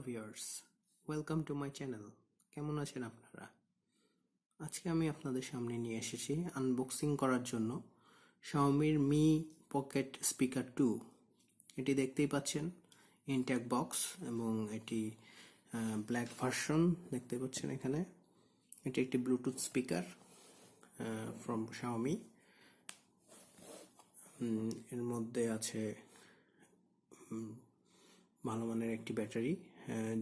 Viewers, welcome to my channel. কেমন আছেন আপনারা? আজকে আমি আপনাদের সামনে নিয়ে এসেছি আনবক্সিং করার জন্য Xiaomi Mi Pocket Speaker 2। এটি দেখতেই পাচ্ছেন ইনট্যাক্ট বক্স এবং এটি ব্ল্যাক ভার্সন দেখতে পাচ্ছেন এখানে। এটি একটি ব্লুটুথ স্পিকার ফ্রম Xiaomi। এর মধ্যে আছে ভালো মানের একটি ব্যাটারি,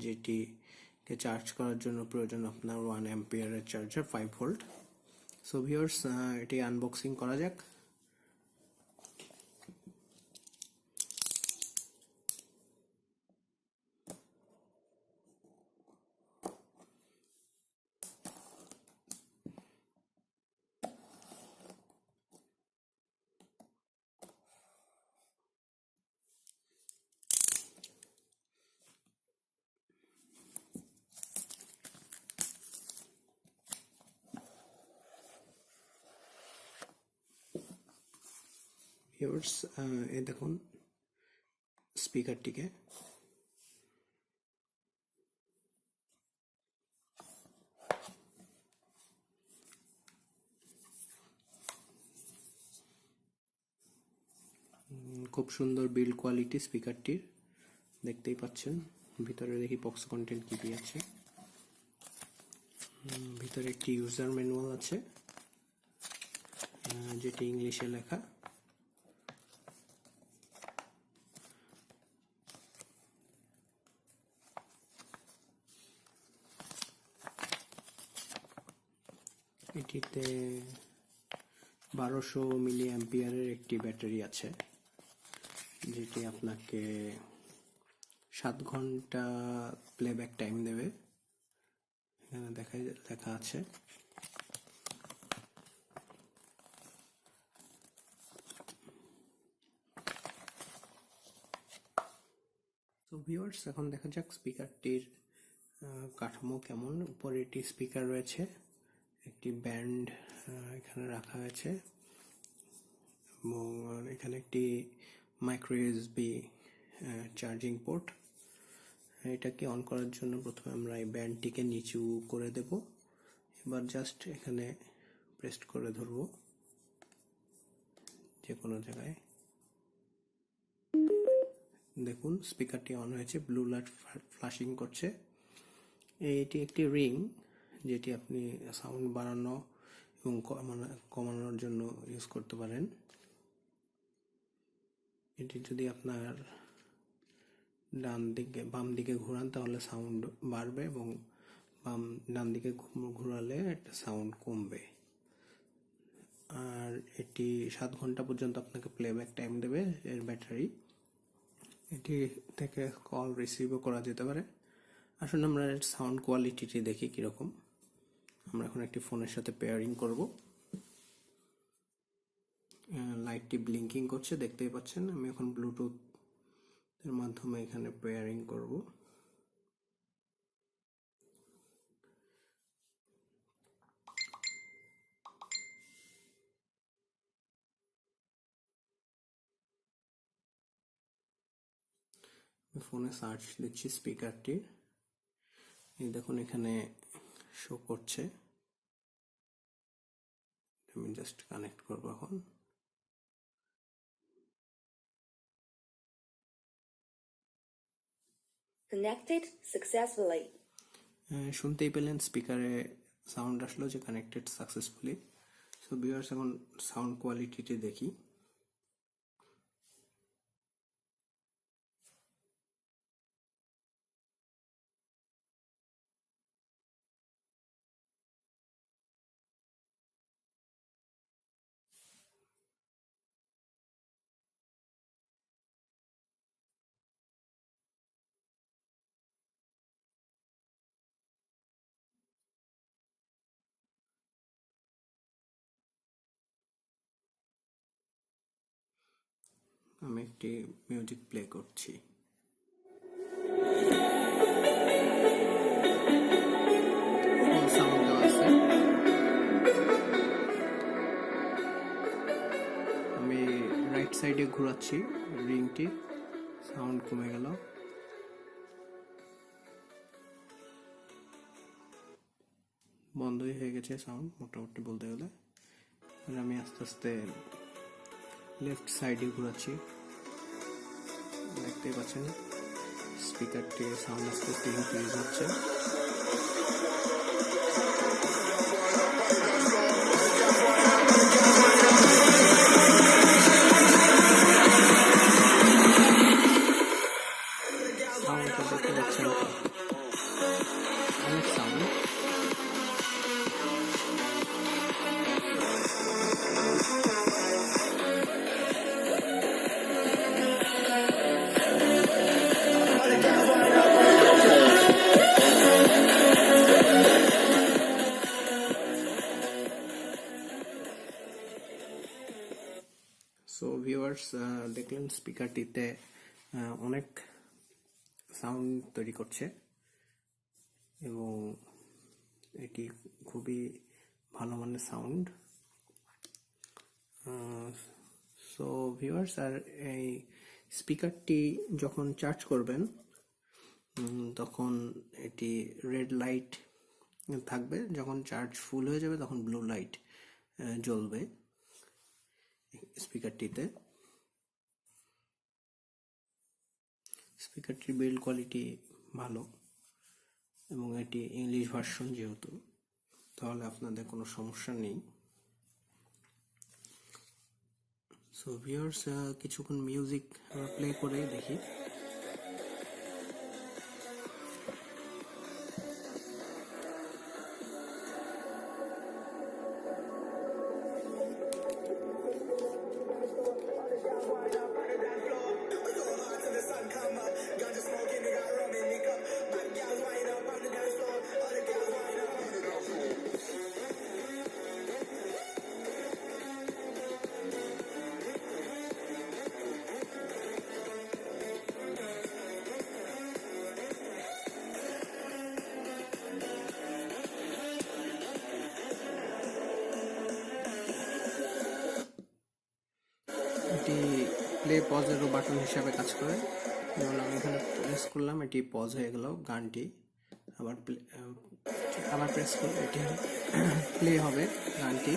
যেটিকে চার্জ করার জন্য প্রয়োজন আপনার 1 অ্যাম্পিয়ারের চার্জার 5 ভোল্ট। সো ভিউয়ার্স, এটি আনবক্সিং করা যাক। ভিউয়ার্স, এই দেখুন স্পিকারটিকে। খুব সুন্দর বিল্ড কোয়ালিটি স্পিকারটির, দেখতেই পাচ্ছেন। ভিতরে দেখি বক্স কন্টেন্ট কি কি আছে। ভিতরে একটি ইউজার ম্যানুয়াল আছে, যেটি ইংলিশে লেখা। এটিতে 1200 মিলি অ্যাম্পিয়ারের একটি ব্যাটারি আছে, যেটি আপনাকে 7 ঘন্টা প্লেব্যাক টাইম দেবে। এখানে লেখা আছে। তো ভিউয়ার্স, এখন দেখা যাক স্পিকারটির কাঠামো কেমন। উপরে একটি স্পিকার রয়েছে, একটি ব্যান্ড এখানে রাখা হয়েছে এবং এখানে একটি মাইক্রো ইউএসবি চার্জিং পোর্ট। এটাকে অন করার জন্য প্রথমে আমরা এই ব্যান্ডটিকে নিচু করে দেব। এবার জাস্ট এখানে প্রেস করে ধরবো যে কোনো জায়গায়। দেখুন স্পিকারটি অন হয়েছে, ব্লু লাইট ফ্ল্যাশিং করছে। এটি একটি রিং, যেটি আপনি সাউন্ড বাড়ানো এবং কমানোর জন্য ইউজ করতে পারেন। এটি যদি আপনার বাম দিকে ঘোরান তাহলে সাউন্ড বাড়বে এবং ডান দিকে ঘোরালে একটা সাউন্ড কমবে। আর এটি 7 ঘন্টা পর্যন্ত আপনাকে প্লেব্যাক টাইম দেবে এর ব্যাটারি। এটি থেকে কল রিসিভও করা যেতে পারে। আসলে আমরা সাউন্ড কোয়ালিটিটি দেখি কিরকম। আমরা এখন একটি ফোনের সাথে পেয়ারিং করব। লাইটটি ব্লিঙ্কিং করছে, দেখতেই পাচ্ছেন। আমি এখন ব্লুটুথ এর মাধ্যমে এখানে পেয়ারিং করব। ফোনে সার্চ দিচ্ছি স্পিকারটির। এই দেখুন এখানে শো করছে। আমি জাস্ট কানেক্ট করব এখন। Connected successfully. শুনতেই পেলেন স্পিকারে সাউন্ড আসলো যে কানেক্টেড সাকসেসফুলি। সো ভিউয়ার্স, এখন সাউন্ড কোয়ালিটিটি দেখি। আমি একটি মিউজিক প্লে করছি। সাউন্ড দেওয়া আছে। আমি রাইট সাইডে ঘোরাচ্ছি রিংটি, সাউন্ড কমে গেল। বন্ধই হয়ে গেছে সাউন্ড মোটামুটি বলতে গেলে। আর আমি আস্তে আস্তে লেফট সাইডে ঘোরাচ্ছি, দেখতেই পাচ্ছেন স্পিকারটির সাউন্ড আস্তে আস্তে ইনক্রিজ হচ্ছে। সাউন্ডটা দেখতে পাচ্ছেন অনেক সাউন্ড। সো ভিউয়ার্স, দেখলেন স্পিকারটিতে অনেক সাউন্ড তৈরি করছে এবং এটি খুবই ভালো মানের সাউন্ড। সো ভিউয়ার্স, আর এই স্পিকারটি যখন চার্জ করবেন তখন এটি রেড লাইট থাকবে, যখন চার্জ ফুল হয়ে যাবে তখন ব্লু লাইট জ্বলবে স্পিকারটিতে। স্পিকারটির বিল্ড কোয়ালিটি ভালো এবং এটি ইংলিশ ভার্সন, যেহেতু তাহলে আপনাদের কোনো সমস্যা নেই। সো ভিউয়ার্স, কিছুক্ষণ মিউজিক প্লে করে দেখি। এটি প্লে পজেরও বাটন হিসাবে কাজ করে। যেমন আমি এখানে প্রেস করলাম, এটি পজ হয়ে গেল গানটি, আবার প্রেস করলে এটি প্লে হবে গানটি।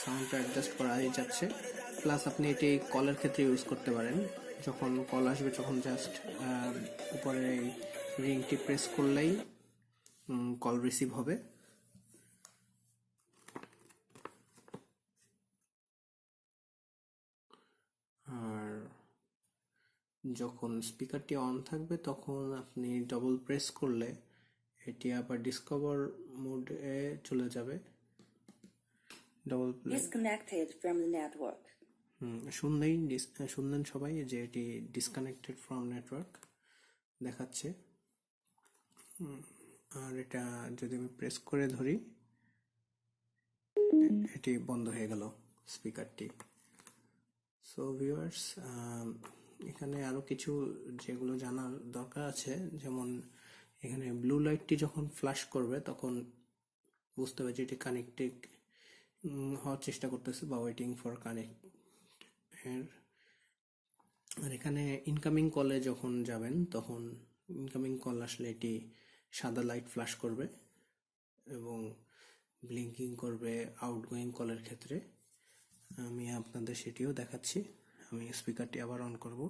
সাউন্ডটা অ্যাডজাস্ট করা যাচ্ছে। প্লাস আপনি এটি কলের ক্ষেত্রে ইউজ করতে পারেন। যখন কল আসবে তখন জাস্ট উপরে রিংটি প্রেস করলেই কল রিসিভ হবে। আর যখন স্পিকারটি অন থাকবে তখন আপনি ডবল প্রেস করলে এটি আবার ডিসকভার মোডে চলে যাবে। Double Disconnected from the network. শুনলেন সবাই যে এটি ডিসকানেক্টেড ফ্রম নেটওয়ার্ক দেখাচ্ছে। আর এটা যদি আমি প্রেস করে ধরি, এটি বন্ধ হয়ে গেল স্পিকারটি। সো ভিউয়ার্স, এখানে আরো কিছু যেগুলো জানার দরকার আছে, যেমন এখানে ব্লু লাইটটি যখন ফ্ল্যাশ করবে তখন বুঝতে হবে যে এটি কানেক্টেড হওয়ার চেষ্টা করতেছে বা ওয়েটিং ফর কানেক্ট। আর এখানে ইনকামিং কলে যখন যাবেন তখন ইনকামিং কল আসলে এটি সাদা লাইট ফ্ল্যাশ করবে এবং ব্লিঙ্কিং করবে আউটগোয়িং কলের ক্ষেত্রে। আমি আপনাদের সেটিও দেখাচ্ছি। আমি স্পিকারটি আবার অন করব,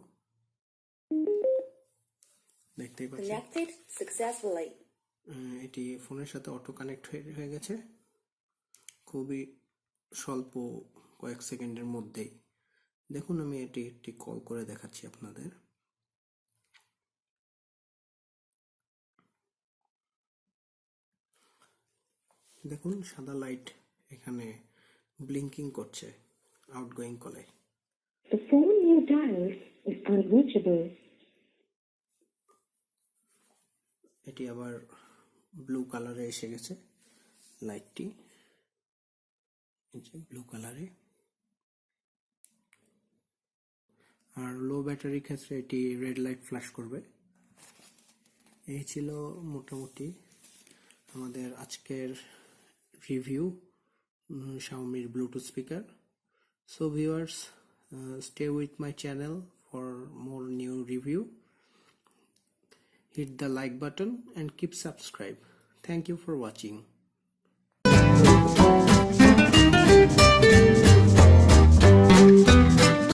দেখতেই পাচ্ছেন Connected successfully. এটি ফোনের সাথে অটো কানেক্ট হয়ে গেছে খুবই স্বল্প কয়েক সেকেন্ডের মধ্যেই। দেখুন, আমি এটি একটি কল করে দেখাচ্ছি আপনাদের। দেখুন, সাদা লাইট এখানে ব্লিঙ্কিং করছে আউটগোয়িং কলে। The phone you dialed is unreachable. এটি আবার ব্লু কালারে এসে গেছে লাইটটি, ব্লু কালারে। আর লো ব্যাটারি ক্ষেত্রে এটি রেড লাইট ফ্ল্যাশ করবে। এই ছিল মোটামুটি আমাদের আজকের review Xiaomi's Bluetooth speaker. So viewers, stay with my channel for more new review. hit the like button and keep subscribe. Thank you for watching.